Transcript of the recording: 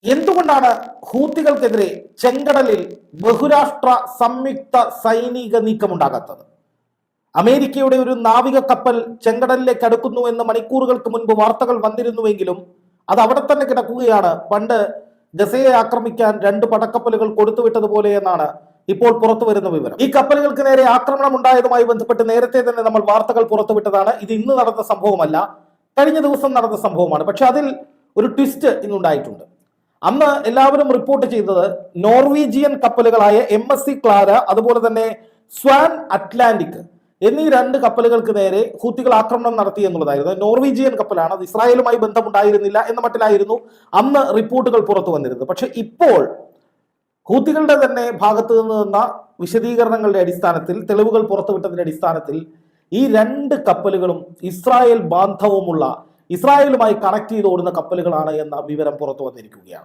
എന്തുകൊണ്ടാണ് ഹൂത്തികൾക്കെതിരെ ചെങ്കടലിൽ ബഹുരാഷ്ട്ര സംയുക്ത സൈനിക നീക്കമുണ്ടാകാത്തത്? അമേരിക്കയുടെ ഒരു നാവിക കപ്പൽ ചെങ്കടലിലേക്ക് അടുക്കുന്നു എന്ന് മണിക്കൂറുകൾക്ക് മുൻപ് വാർത്തകൾ വന്നിരുന്നുവെങ്കിലും അത് അവിടെ തന്നെ കിടക്കുകയാണ്. പണ്ട് ഗസയെ ആക്രമിക്കാൻ 2 പടക്കപ്പലുകൾ കൊടുത്തുവിട്ടതുപോലെ എന്നാണ് ഇപ്പോൾ പുറത്തു വരുന്ന വിവരം. ഈ കപ്പലുകൾക്ക് നേരെ ആക്രമണം ഉണ്ടായതുമായി ബന്ധപ്പെട്ട് നേരത്തെ തന്നെ നമ്മൾ വാർത്തകൾ പുറത്തുവിട്ടതാണ്. ഇത് ഇന്ന് നടന്ന സംഭവമല്ല, കഴിഞ്ഞ ദിവസം നടന്ന സംഭവമാണ്. പക്ഷെ അതിൽ ഒരു ട്വിസ്റ്റ് ഇന്നുണ്ടായിട്ടുണ്ട്. അന്ന് എല്ലാവരും റിപ്പോർട്ട് ചെയ്തത് നോർവീജിയൻ കപ്പലുകളായ MSC ക്ലാര, അതുപോലെ തന്നെ സ്വാൻ അറ്റ്ലാന്റിക് എന്നീ 2 കപ്പലുകൾക്ക് നേരെ ഹൂത്തികൾ ആക്രമണം നടത്തി എന്നുള്ളതായിരുന്നു. നോർവീജിയൻ കപ്പലാണ്, അത് ഇസ്രായേലുമായി ബന്ധമുണ്ടായിരുന്നില്ല എന്ന മട്ടിലായിരുന്നു അന്ന് റിപ്പോർട്ടുകൾ പുറത്തു വന്നിരുന്നത്. പക്ഷെ ഇപ്പോൾ ഹൂത്തികളുടെ തന്നെ ഭാഗത്തു നിന്ന വിശദീകരണങ്ങളുടെ അടിസ്ഥാനത്തിൽ, തെളിവുകൾ പുറത്തുവിട്ടതിന്റെ അടിസ്ഥാനത്തിൽ ഈ 2 കപ്പലുകളും ഇസ്രായേൽ ബാന്ധവമുള്ള, ഇസ്രായേലുമായി കണക്ട് ചെയ്ത് ഓടുന്ന കപ്പലുകളാണ് എന്ന വിവരം പുറത്തു വന്നിരിക്കുകയാണ്.